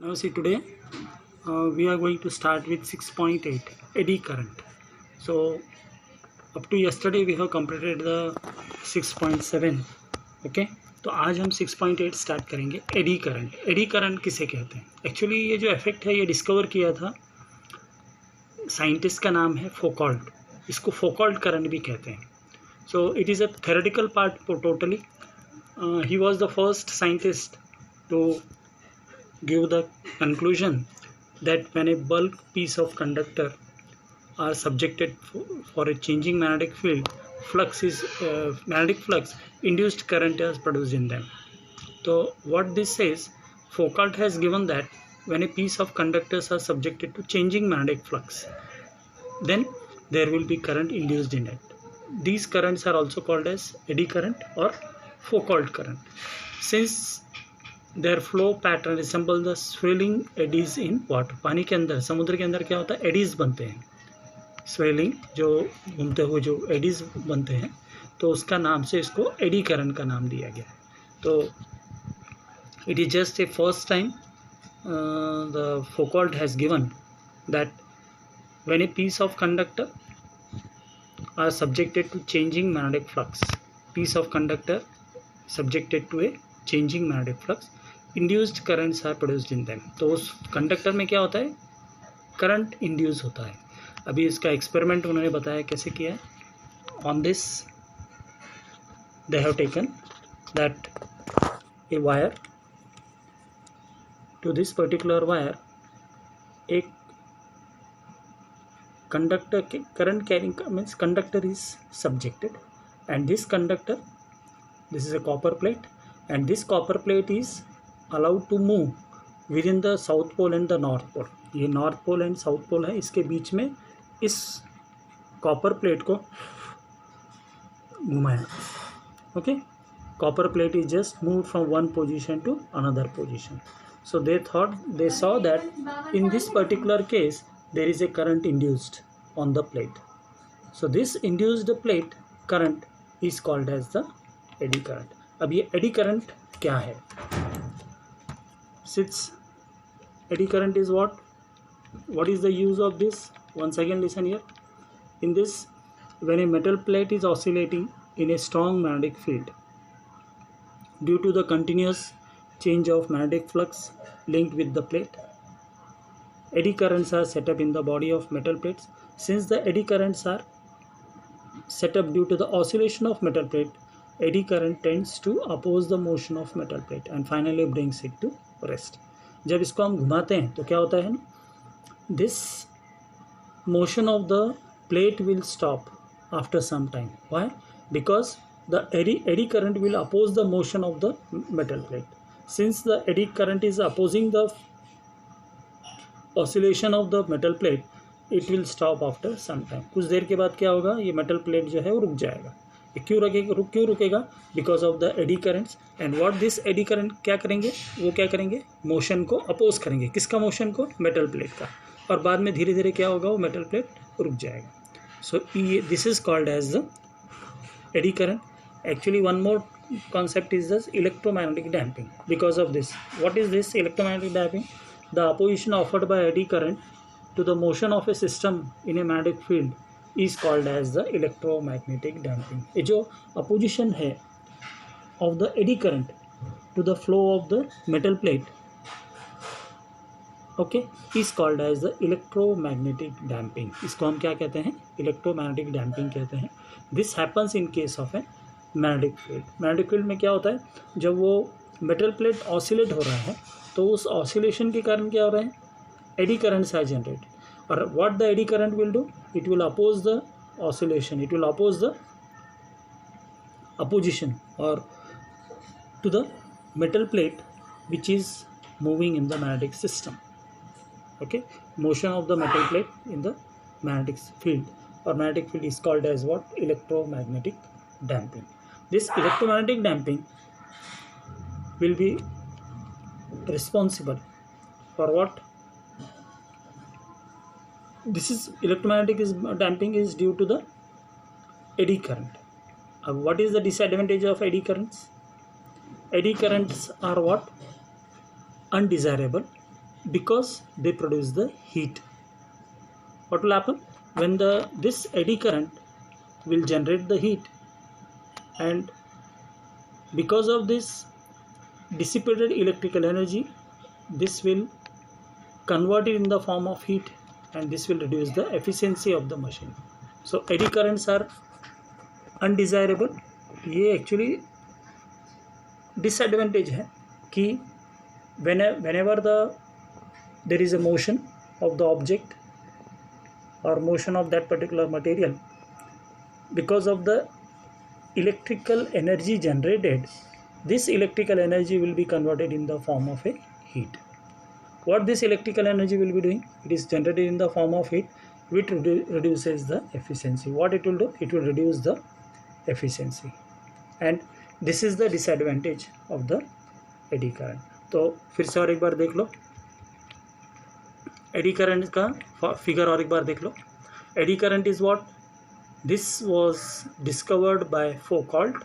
Now see today we are going to start with 6.8 eddy current. So up to yesterday we have completed the 6.7. Okay, तो आज हम 6.8 start करेंगे eddy current. Eddy current किसे कहते हैं? Actually ये जो इफेक्ट है ये डिस्कवर किया था साइंटिस्ट का नाम है फोकॉल्ट. इसको फोकॉल्ट करंट भी कहते हैं. So it is a theoretical part totally. He was the first scientist to give the conclusion that when a bulk piece of conductor are subjected for a changing magnetic field, magnetic flux induced current is produced in them. So what this says, Foucault has given that when a piece of conductors are subjected to changing magnetic flux, then there will be current induced in it. These currents are also called as eddy current or Foucault current. Since there flow pattern resemble the swelling eddies in water. पानी के अंदर, समुद्र के अंदर क्या होता है? Aedes बनते हैं. स्वेलिंग जो घूमते हुए जो एडीज बनते हैं, तो उसका नाम से इसको एडी करंट का नाम दिया गया. तो it is just a first time the Foucault has given that when a piece of conductor are subjected to changing magnetic flux, piece of conductor subjected to a changing magnetic flux, induced currents are produced in them. तो उस conductor में क्या होता है? Current induce होता है. अभी इसका एक्सपेरिमेंट उन्होंने बताया कैसे किया है. On this they have taken that a wire, to this particular wire एक कंडक्टर के current carrying means conductor is subjected, and this conductor, this is a copper plate, and this copper plate is allowed to move within the south pole and the north pole. ये north pole and south pole है, इसके बीच में इस copper plate को घुमाया. Okay, copper plate is just move from one position to another position. So they saw that in this particular case there is a current induced on the plate. So this induced plate current is called as the eddy current. अब ये eddy current क्या है? Since eddy current is what is the use of this? Once again listen here. In this, when a metal plate is oscillating in a strong magnetic field due to the continuous change of magnetic flux linked with the plate, eddy currents are set up in the body of metal plates. Since the eddy currents are set up due to the oscillation of metal plate, eddy current tends to oppose the motion of metal plate and finally brings it to rest. जब इसको हम घुमाते हैं तो क्या होता है ना, this motion of the plate will stop after some time. Why? Because the eddy current will oppose the motion of the metal plate. Since the eddy current is opposing the oscillation of the metal plate, it will stop after some time. कुछ देर के बाद क्या होगा? ये metal plate जो है वो रुक जाएगा. क्यों रुकेगा? Because of the eddy currents. And what this eddy current क्या करेंगे? वो क्या करेंगे? मोशन को अपोज करेंगे. किसका मोशन को? मेटल प्लेट का. और बाद में धीरे धीरे क्या होगा? वो मेटल प्लेट रुक जाएगा. So this is called as the eddy current. Actually one more concept is this electromagnetic damping. Because of this, what is this electromagnetic damping? The opposition offered by eddy current to the motion of a system in a magnetic field is called as the electromagnetic damping. ये जो opposition है of the eddy current to the flow of the metal plate, okay, is called as the electromagnetic damping. इसको हम क्या कहते हैं? electromagnetic damping कहते हैं. This happens in case of a magnetic field. magnetic field में क्या होता है? जब वो metal plate oscillate हो रहा है तो उस oscillation के कारण क्या हो रहा है? eddy currents are generated. Or what the eddy current will do? It will oppose the oscillation. It will oppose the opposition or to the metal plate which is moving in the magnetic system. Okay, motion of the metal plate in the magnetic field or magnetic field is called as what? Electromagnetic damping. This electromagnetic damping will be responsible for what? This is electromagnetic damping is due to the eddy current. What is the disadvantage of eddy currents? Eddy currents are what? Undesirable because they produce the heat. What will happen when this eddy current will generate the heat, and because of this dissipated electrical energy, this will convert it in the form of heat, and this will reduce the efficiency of the machine. So eddy currents are undesirable. ये actually disadvantage है कि whenever there is a motion of the object or motion of that particular material, because of the electrical energy generated, this electrical energy will be converted in the form of a heat. What this electrical energy will be doing? It is generated in the form of heat, which reduces the efficiency. What it will do? It will reduce the efficiency, and this is the disadvantage of the eddy current. तो फिर से और एक बार देख लो eddy current का figure, और एक बार देख लो. Eddy current is what? This was discovered by Foucault.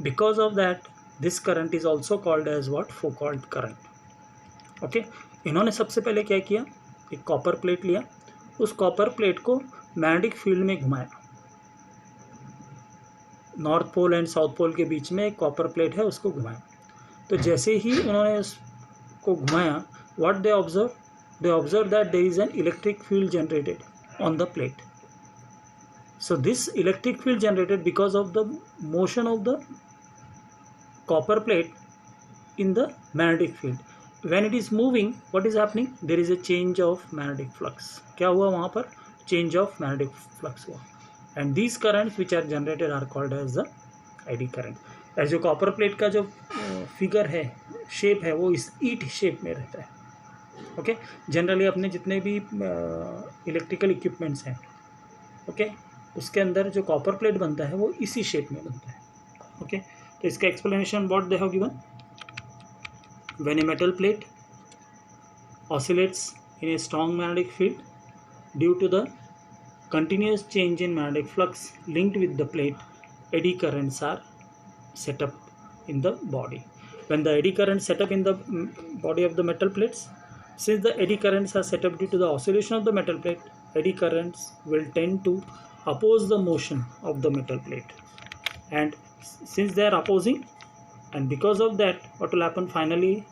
Because of that this current is also called as what? Foucault current. Okay, इन्होंने सबसे पहले क्या किया? एक कॉपर प्लेट लिया, उस कॉपर प्लेट को मैग्नेटिक फील्ड में घुमाया. North pole and south pole के बीच में एक कॉपर प्लेट है, उसको घुमाया. तो जैसे ही उन्होंने उसको घुमाया, what they observe? They observe that there is an electric field generated on the plate. So this electric field generated because of the motion of the copper plate in the magnetic field. When it is moving, what is happening? There is a change of magnetic flux. क्या हुआ वहाँ पर? Change of magnetic flux हुआ. And these currents which are generated are called as the eddy current. as जो copper plate का जो figure है, shape है, वो इस ईट शेप में रहता है. ओके, जनरली अपने जितने भी इलेक्ट्रिकल इक्विपमेंट्स हैं, ओके, उसके अंदर जो कॉपर प्लेट बनता है वो इसी शेप में बनता है. ओके, तो इसका explanation what they have given. When a metal plate oscillates in a strong magnetic field, due to the continuous change in magnetic flux linked with the plate, eddy currents are set up in the body. When the eddy currents set up in the body of the metal plates, since the eddy currents are set up due to the oscillation of the metal plate, eddy currents will tend to oppose the motion of the metal plate. And since they are opposing, and because of that, what will happen? Finally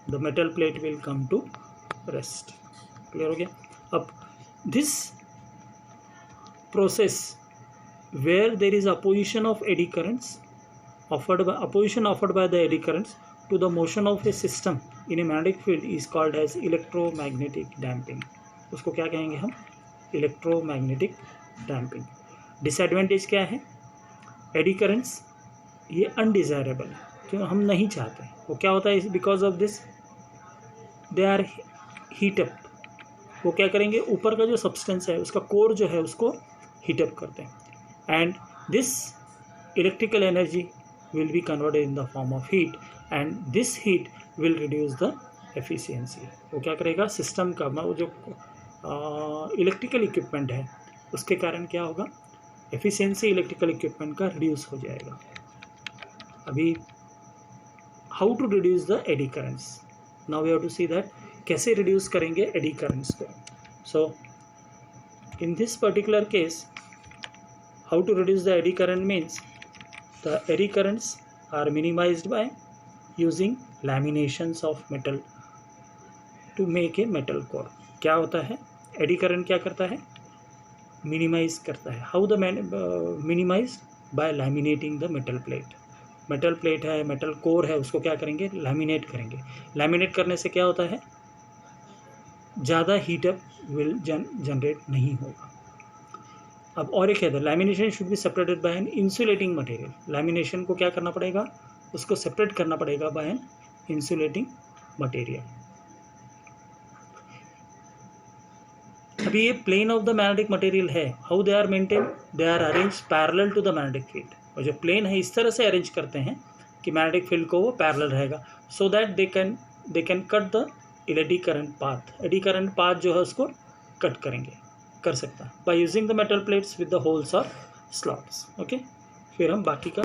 the metal plate will come to rest. Clear हो गया? अब this process where there is opposition of eddy currents offered by the eddy currents to the motion of a system in a magnetic field is called as electromagnetic damping. उसको क्या कहेंगे हम? Electromagnetic damping. Disadvantage क्या है? Eddy currents ये undesirable है, क्यों? हम नहीं चाहते. वो क्या होता है? Because of this they are heat up. वो क्या करेंगे? ऊपर का जो सब्सटेंस है, उसका कोर जो है, उसको हीट अप करते हैं. And this electrical energy will be converted in the form of heat, and this heat will reduce the efficiency. वो क्या करेगा? सिस्टम का वो जो इलेक्ट्रिकल इक्विपमेंट है, उसके कारण क्या होगा? एफिशिएंसी इलेक्ट्रिकल इक्विपमेंट का रिड्यूस हो जाएगा. अभी how to reduce the eddy currents. Now we have to see that कैसे रिड्यूस करेंगे एडी करंट्स को. So in this particular case, how to reduce the eddy current means the eddy currents are minimised by using laminations of metal to make a metal core. क्या होता है? Eddy current क्या करता है? Minimise करता है. How the minimise? By laminating the metal plate. Metal plate है, metal core है, उसको क्या करेंगे? लैमिनेट करेंगे. लैमिनेट करने से क्या होता है? ज़्यादा हीटअप विल जनरेट नहीं होगा. अब और एक है, lamination should be separated by an insulating material. Lamination को क्या करना पड़ेगा? उसको सेपरेट करना पड़ेगा बाय एन इंसुलेटिंग मटेरियल. अभी ये plane of the magnetic material है. How they are maintain? They are arrange parallel to the magnetic field. और जो प्लेन है, इस तरह से अरेंज करते हैं कि मैग्नेटिक फील्ड को वो पैरेलल रहेगा, so that they can cut the eddy current path. Eddy current path जो है उसको कट कर सकता है by using the metal plates with the holes और स्लॉट्स. ओके, फिर हम बाकी का